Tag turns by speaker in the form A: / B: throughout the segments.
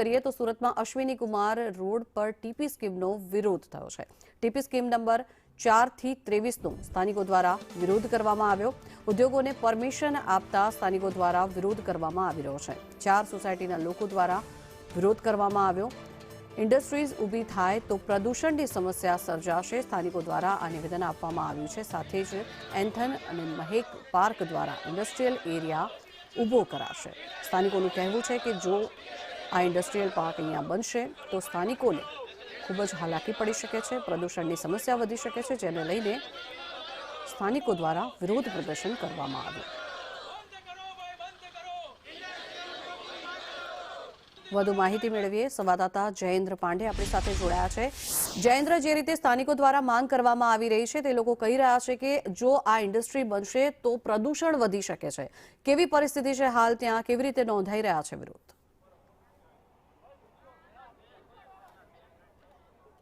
A: કરીએ તો સુરતમાં અશ્વિની કુમાર રોડ પર ટીપી સ્કીમનો વિરોધ થયો છે। ટીપી સ્કીમ નંબર 4 થી 23નો સ્થાનિકો દ્વારા વિરોધ કરવામાં આવ્યો। ઉદ્યોગોને પરમિશન આપતા સ્થાનિકો દ્વારા વિરોધ કરવામાં આવી રહ્યો છે। 4 સોસાયટીના લોકો દ્વારા વિરોધ કરવામાં આવ્યો। ઇન્ડસ્ટ્રીઝ ઊભી થાય તો પ્રદૂષણની સમસ્યા સર્જાશે। સ્થાનિકો દ્વારા આ નિવેદન આપવામાં આવ્યું છે। સાથે જ એન્થન અને મહેક પાર્ક દ્વારા ઇન્ડસ્ટ્રીયલ એરિયા ઊભો કરાશે। સ્થાનિકોનું કહેવું છે કે જો આ ઇન્ડસ્ટ્રીયલ પાર્ક અહીંયા બનશે તો સ્થાનિકોને ખૂબ જ હાલાકી પડી શકે છે, પ્રદૂષણની સમસ્યા વધી શકે છે, જેને લઈને સ્થાનિકો દ્વારા વિરોધ પ્રદર્શન કરવામાં આવ્યું। વધુ માહિતી મેળવીએ સંવાદદાતા જયેન્દ્ર પાંડે આપણી સાથે જોડાયા છે। જયેન્દ્ર, જે રીતે સ્થાનિકો દ્વારા માંગ કરવામાં આવી રહી છે તે લોકો કહી રહ્યા છે કે જો આ ઇન્ડસ્ટ્રી બનશે તો પ્રદૂષણ વધી શકે છે। કેવી પરિસ્થિતિ છે હાલ ત્યાં, કેવી રીતે નોંધાઈ રહ્યા છે વિરોધ?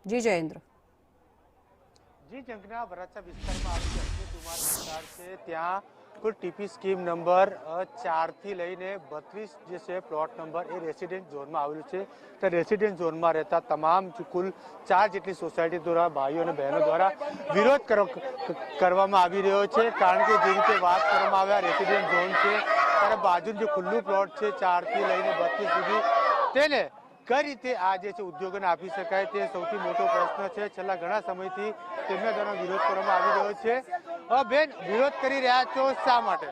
A: જી જયેન્દ્ર।
B: જી જંગના વરાછા વિસ્તારમાં આવેલી અશ્વિની કુમાર વિસ્તાર છે, ત્યાં કુલ ટીપી સ્કીમ નંબર 4 થી લઈને 32 જે છે પ્લોટ નંબર એ રેસિડેન્ટ ઝોનમાં આવેલું છે। તો રેસિડેન્ટ ઝોનમાં રહેતા તમામ કુલ 4 જેટલી સોસાયટી દ્વારા ભાઈઓ અને બહેનો દ્વારા વિરોધ કરવામાં આવી રહ્યો છે। કારણ કે જે રીતે વાત કરવામાં આવે રેસિડેન્ટ ઝોન છે ત્યારે બાજુનું જે ખુલ્લું પ્લોટ છે 4 થી લઈને 32 સુધી તેને કઈ રીતે આ જે છે ઉદ્યોગોને આપી શકાય તે સૌથી મોટો પ્રશ્ન છે। છેલ્લા ઘણા સમયથી તેમના દ્વારા વિરોધ કરવામાં આવી રહ્યો છે। બેન, વિરોધ કરી રહ્યા છો શા માટે?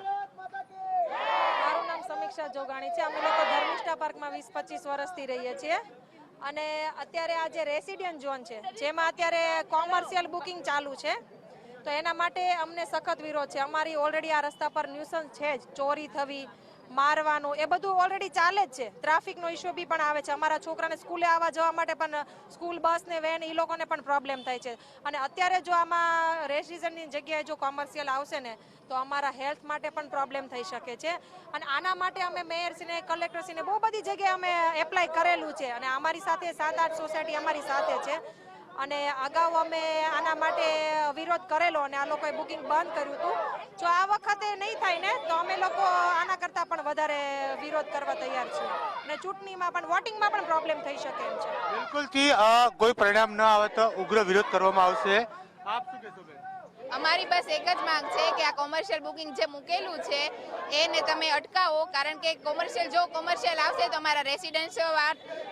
C: મારું નામ સમીક્ષા જોગાણી છે। અમે લોકો ધર્મિષ્ઠા પાર્કમાં 20-25 વર્ષથી રહીએ છીએ અને અત્યારે આ જે રેસિડેન્ટ ઝોન છે જેમાં અત્યારે કોમર્શિયલ બુકિંગ ચાલુ છે તો એના માટે અમને સખત વિરોધ છે। અમારી ઓલરેડી આ રસ્તા પર ન્યુસન્સ છે જ, ચોરી થવી, મારવાનું એ બધું ઓલરેડી ચાલે જ છે। ટ્રાફિકનો ઇશ્યુ બી પણ આવે છે। અમારા છોકરાને સ્કૂલે આવવા જવા માટે પણ સ્કૂલ બસ ને વેન એ લોકોને પણ પ્રોબ્લેમ થાય છે અને અત્યારે જો આમાં રેસિડેન્ટની જગ્યાએ જો કોમર્શિયલ આવશે ને તો અમારા હેલ્થ માટે પણ પ્રોબ્લેમ થઈ શકે છે અને આના માટે અમે મેયરશ્રીને, કલેક્ટરશ્રીને બહુ બધી જગ્યાએ અમે એપ્લાય કરેલું છે અને અમારી સાથે 7-8 સોસાયટી અમારી સાથે છે અને અગાઉ અમે આના માટે વિરોધ કરેલો અને આ લોકોએ બુકિંગ બંધ કર્યું હતું। જો આ વખતે નહીં થાય ને તો અમે લોકો આના કરતાં પણ વધારે વિરોધ કરવા તૈયાર છીએ અને ચૂંટણીમાં પણ, વોટિંગમાં પણ પ્રોબ્લેમ થઈ શકે એમ છે।
B: બિલકુલથી કોઈ પરિણામ ન આવે તો ઉગ્ર વિરોધ કરવામાં આવશે। આપ શું કહેશો બેન?
D: અમારી બસ એક જ માંગ છે કે આ કોમર્શિયલ બુકિંગ જે મૂકેલું છે એને તમે અટકાવો, કારણ કે કોમર્શિયલ આવશે તો અમારા રેસિડેન્ટ્સ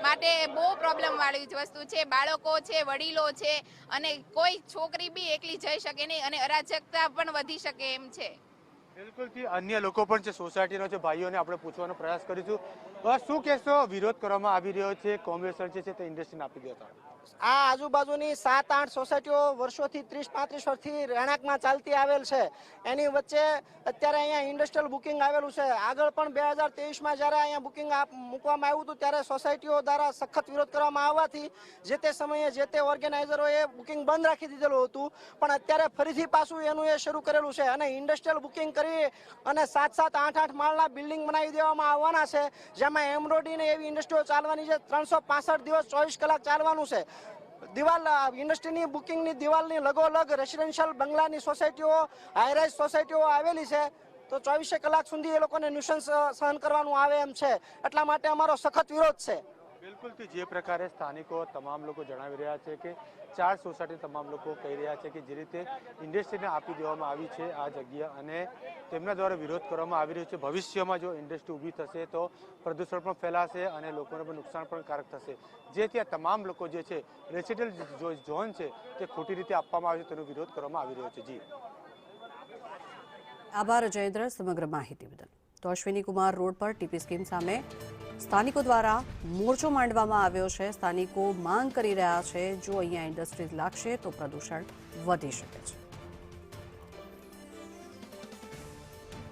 D: માટે બહુ પ્રોબ્લેમ વાળી વસ્તુ છે। બાળકો છે, વડીલો છે અને કોઈ છોકરી બી એકલી જઈ શકે નહીં અને અરાજકતા પણ વધી શકે એમ છે।
B: બિલકુલથી અન્ય લોકો પણ છે સોસાયટીનો છે, ભાઈઓને આપણે પૂછવાનો પ્રયાસ કરીશું। શું કહેશો, વિરોધ કરવામાં આવી રહ્યો છે, કોમર્શિયલ છે તે ઇન્ડસ્ટ્રીને આપી દેતા?
E: આ આજુબાજુની 7-8 સોસાયટીઓ વર્ષોથી 30-35 વર્ષથી રહેણાંકમાં ચાલતી આવેલ છે। એની વચ્ચે અત્યારે અહીંયા ઇન્ડસ્ટ્રીયલ બુકિંગ આવેલું છે। આગળ પણ 2023માં જ્યારે અહીંયા બુકિંગ મૂકવામાં આવ્યું હતું ત્યારે સોસાયટીઓ દ્વારા સખત વિરોધ કરવામાં આવવાથી જે તે સમયે જે તે ઓર્ગેનાઇઝરોએ બુકિંગ બંધ રાખી દીધેલું હતું, પણ અત્યારે ફરીથી પાછું એનું એ શરૂ કરેલું છે અને ઇન્ડસ્ટ્રીયલ બુકિંગ કરી અને 7-7, 8-8 માળના બિલ્ડિંગ બનાવી દેવામાં આવવાના છે, જેમાં એમરોડી ને એવી ઇન્ડસ્ટ્રીઓ ચાલવાની છે। 365 દિવસ 24 કલાક ચાલવાનું છે। દિવાલ ઇન્ડસ્ટ્રીની બુકિંગની દિવાલની લગોલગ રેસિડેન્શિયલ બંગલાની સોસાયટીઓ, હાઈરાઇઝ સોસાયટીઓ આવેલી છે તો 24 કલાક સુધી એ લોકોને ન્યુસન્સ સહન કરવાનું આવે એમ છે। એટલા માટે અમારો સખત વિરોધ છે।
B: બિલકુલથી જે પ્રકારે સ્થાનિકો તમામ લોકો જણાવી રહ્યા છે કે 4 સોસાયટી તમામ લોકો કહી રહ્યા છે કે જે રીતે ઇન્ડસ્ટ્રીને આપી દેવામાં આવી છે આ જગ્યા અને તેમના દ્વારા વિરોધ કરવામાં આવી રહ્યો છે। ભવિષ્યમાં જો ઇન્ડસ્ટ્રી ઊભી થશે તો પ્રદૂષણ પણ ફેલાશે અને લોકોને પણ નુકસાન પણ કારક થશે। જેથી આ તમામ લોકો જે છે રેસિડેન્શિયલ ઝોન છે તે ખોટી રીતે આપવામાં આવે છે તેનો વિરોધ કરવામાં આવી રહ્યો છે। જી
A: આભાર જયેન્દ્ર સમગ્ર માહિતી બદલ। તો અશ્વિની કુમાર રોડ પર ટીપી સ્કીમ સામે સ્થાનિકો દ્વારા મોરચો માંડવામાં આવ્યો છે। સ્થાનિકો માંગ કરી રહ્યા છે જો અહીંયા ઇન્ડસ્ટ્રીઝ લાગશે તો પ્રદૂષણ વધી શકે છે।